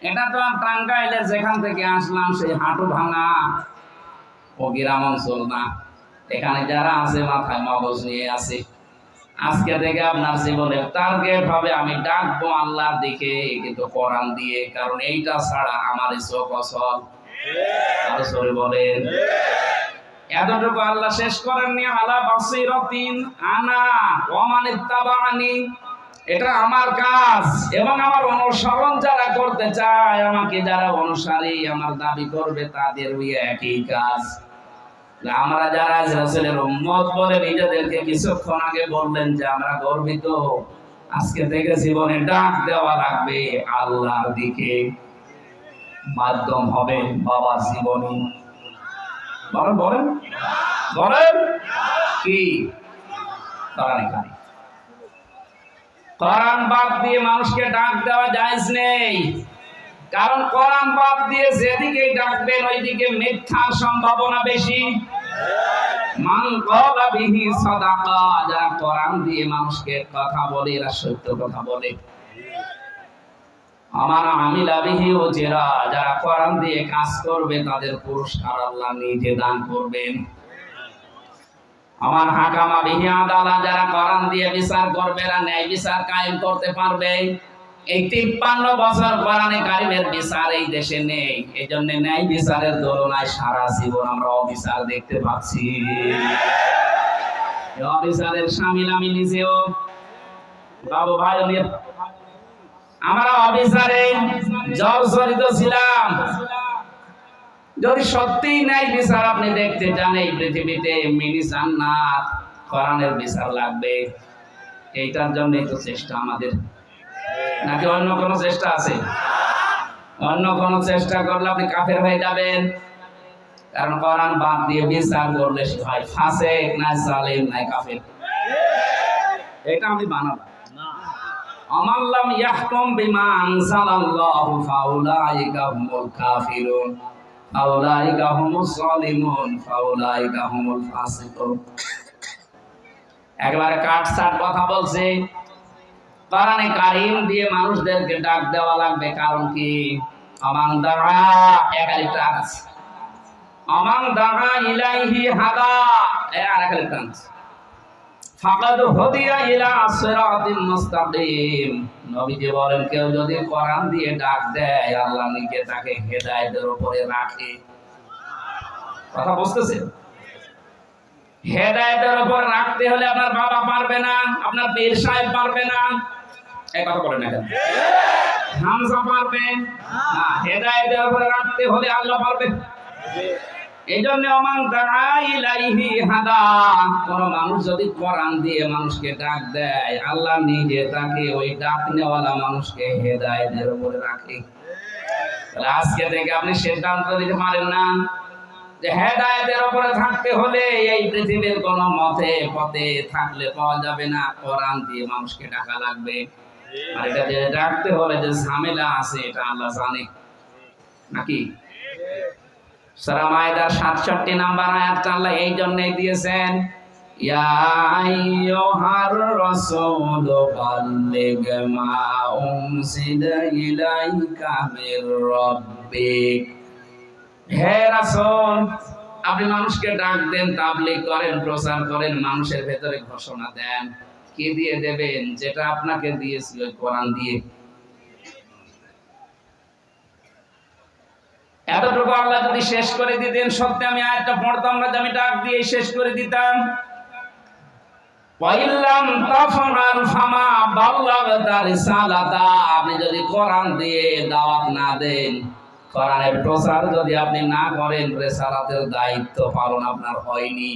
এটা তো টাঙ্গাইলের যেখান থেকে আসলাম সেই হাঁটু ভাঙা ও গ্রাম অঞ্চল না। এখানে যারা আছে মাথায় মগজ নিয়ে আছে। আজকে থেকে আপনার জীবনের টার্গেট হবে আমি ডাকবো আল্লাহর দিকে, কিন্তু কোরআন দিয়ে, কারণ এইটা ছাড়া আমার চোখ অচল। আরো সরে বলেন। এতটুকু আল্লাহ শেষ করেননি, আলা বাসীরাতিন আনা ওয়া মান ইত্তাবাআনি, এটা আমার কাজ এবং আমার অনুসরণ যারা করতে চায়, আমাকে যারা অনুসারী আমার দাবি করবে, তাদের ওই একই কাজ। আমরা যারা রাসূলের উম্মত বলে নিজেদেরকে কিছুক্ষণ আগে বললেন যে আমরা গর্বিত, আজকে থেকে জীবনে ডাক দেওয়া লাগবে আল্লাহর দিকে। মাধ্যম হবে বাবা জীবনী। বলেন বলেন বলেন কি? কোরআন বাদ দিয়ে মানুষকে ডাক দেওয়া জায়েজ নেই, কারণ কোরআন বাদ দিয়ে যেদিকে ডাকবেন ওইদিকে মিথ্যার সম্ভাবনা বেশি। মান ক্বালা বিহি সাদাকা, যারা কোরআন দিয়ে মানুষকে কথা বলে এরা সত্য কথা বলে। আমার আমিলা বিহি উজরা, যারা কোরআন দিয়ে কাজ করবে তাদের পুরস্কার আল্লাহ নিজে দান করবেন। আমার হাকামা বিহি আদালা, যারা কোরআন দিয়ে বিচার করবে এরা ন্যায় বিচার কায়েম করতে পারবে। এই 53 বছর কোরআনে কারিমের বিচার এই দেশে নেই, এজন্য ন্যায় বিচারের দোলনায় সারা জীবন আমরা অবিচার দেখতে পাচ্ছি। এই অবিচারের শামিল আমি নিজেও। বাবু ভাই, আমরা অবিচারে জর্জরিত ছিলাম। যদি সত্যি ন্যায় বিচার আপনি দেখতে চান এই পৃথিবীতে, মিনি জান্নাত, কোরআনের বিচার লাগবে। এইটার জন্যই তো চেষ্টা আমাদের, নাকি অন্য কোনো চেষ্টা আছে? অন্য কোনো চেষ্টা করলে আপনি কাফের হয়ে যাবেন, কারণ কোরআন বাদ দিয়ে বিচার করলে সে হয় ফাসিক, না জালেম, না কাফের। এটা আমি বানালাম। আমান লাম ইয়াহকুম বিমা আনজালাল্লাহু ফাউলাইকা হুমুল কাফিরুন ফাউলাইকা হুমুজ জালিমুন ফাউলাইকা হুমুল ফাসিকুন। একবারে কাটছাট কথা বলছে। কোরআনে কারীম দিয়ে মানুষদেরকে ডাক দেওয়া লাগবে, কারণ কি? আমান দাআ, একালিটা আছে। আমান দাআ ইলাইহি হাদা, আর একালিটা আছে। ফাকাদ হুদিয়া ইলা সিরাতিল মুস্তাকিম, নবীজি বলেন কেউ যদি কোরআন দিয়ে ডাক দেয় আল্লাহ নিজে তাকে হেদায়েতের উপরে রাখে। কথা বুঝতেছেন? হেদায়েতের উপর রাখতে হলে আপনার বাবা পারবে না, আপনার পীর সাহেব পারবে না। এই কথা বলেন না কেন? হামজা পারবে না। হেদায়েতের উপর রাখতে হলে আল্লাহ পারবে। এইজন্য আমান দাআ ইলাইহি হাদা, কোন মানুষ যদি কোরআন দিয়ে মানুষকে ডাক দেয় আল্লাহ নিজে তাকে ওই ডাক নেওয়ালা মানুষকে হেদায়েতের উপরে রাখে। তাহলে আজকে থেকে আপনি সিদ্ধান্ত নিতে পারেন না যে হেদায়েতের উপরে থাকতে হলে এই পৃথিবীর কোন পথে থাকলে পাওয়া যাবে না, কোরআন দিয়ে মানুষকে ডাকা লাগবে। আর এটা দিয়ে ডাকতে হলে যে ঝামেলা আছে এটা আল্লাহ জানে, নাকি? সূরা মায়েদার ৬৭ নাম্বার আয়াতটা আল্লাহ এই জন্যই দিয়েছেন, ইয়া আইয়ুহার রাসূলু বাল্লিগ মা উনজিলা ইলাইকা মির রাব্বিক। হে রাসূল, আপনি মানুষকে ডাক দেন, তাবলীগ করেন, প্রচার করেন, মানুষের ভেতরে ঘোষণা দেন। কি দিয়ে দেবেন? যেটা আপনাকে দিয়েছিল কোরআন দিয়ে। এতটুকু আল্লাহ যদি শেষ করে দিতেন, সত্যি আমি আয়াতটা পড়তাম না, আমি ডাক দিয়ে শেষ করে দিতাম। ওয়াইল্লাম তাফআল ফামা বাল্লাগতা রিসালাতা, আপনি যদি কোরআন দিয়ে দাওয়াত না দেন, কোরআনের প্রচার যদি আপনি না করেন, রিসালাতের দায়িত্ব পালন আপনার হয়নি।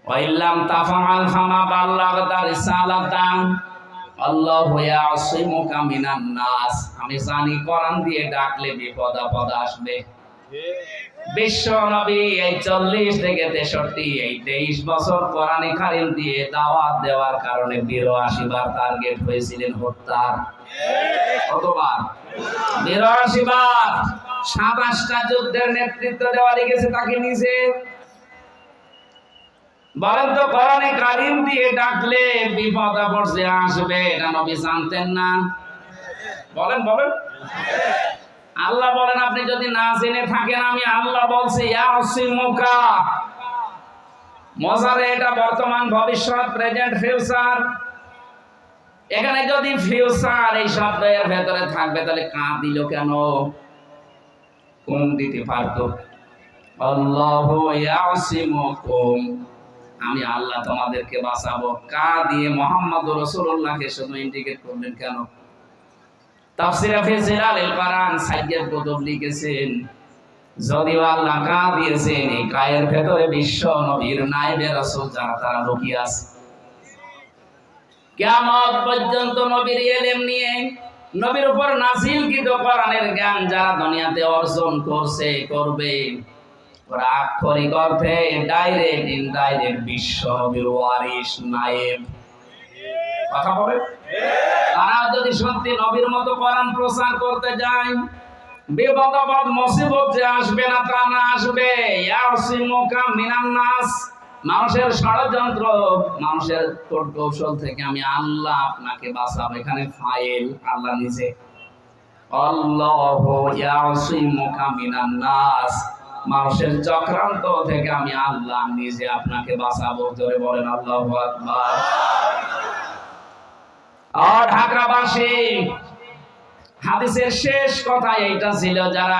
ওয়াইল্লাম তাফআল ফামা বাল্লাগতা রিসালাতা আল্লাহু ইয়াসিমুকা মিনান নাস, আমি জানি কোরআন দিয়ে ডাকলে বিপদ আপদ আসবে। বিশ্ব নবী এই 40 থেকে 63 এই 23 বছর কোরআনে কারীম দিয়ে দাওয়াত দেওয়ার কারণে 82 বার টার্গেট হয়েছিলেন হত্যার। কতবার? 82 বার। 27টা যুদ্ধের নেতৃত্ব দেওয়া লিখেছে তাকে নিজে। বলেন তো, কোরআনে কারীম দিয়ে ডাকলে বিপদ আপদ যে আসবে এটা নবী জানতেন না? বলেন বলেন। আল্লাহ বলেন আপনি যদি না জেনে থাকেন আমি আল্লাহ বলছি ইয়াসিমুকা। মজারে এটা বর্তমান, ভবিষ্যৎ, প্রেজেন্ট, ফিউচার। এখানে যদি ফিউচার এই শব্দের ভেতরে থাকবে তাহলে কা দিল কেন? কোন দিতে পারতো? আল্লাহু ইয়াসিমুকুম, আমি আল্লাহ তোমাদেরকে বাঁচাবো। কা দিয়ে মুহাম্মদুর রাসূলুল্লাহকে শুধু ইন্ডিকেট করলেন কেন? তাফসীরে ফি জিলালিল কোরআন সাইয়্যিদ কুতুব লিখেছেন, যদিও আল্লাহ কা দিয়েছেন, এই কায়ের ভেতরে বিশ্ব নবীর নায়েবে রাসূল যারা তারা লুকিয়ে আছে। কিয়ামত পর্যন্ত নবীর ইলম নিয়ে, নবীর উপর নাযিলকৃত কোরআনের জ্ঞান যারা দুনিয়াতে অর্জন করছে, করবে, ওরা আক্ষরিক অর্থে ডাইরেক্ট ইনডাইরেক্ট বিশ্ব নবীর ওয়ারিস, নায়েব। কথা বলে তারা যদি সত্যি নবীর মতো কোরআন প্রচার করতে যায়, বিপদ আপদ মুসিবত যে আসবে না তা না, আসবে। ইয়াসিমুকা মিনান নাস, মানুষের ষড়যন্ত্র, মানুষের কৌশল থেকে আমি আল্লাহ আপনাকে বাঁচাবো। এখানে ফাইল আল্লাহ নিজে, আল্লাহু ইয়াসিমুকা মিনান নাস, মানুষের চক্রান্ত থেকে আমি আল্লাহ নিজে আপনাকে বাঁচাবো। জোরে বলেন আল্লাহু আকবার। আর ঢাকাবাসী, হাদিসের শেষ কথা এইটা ছিল, যারা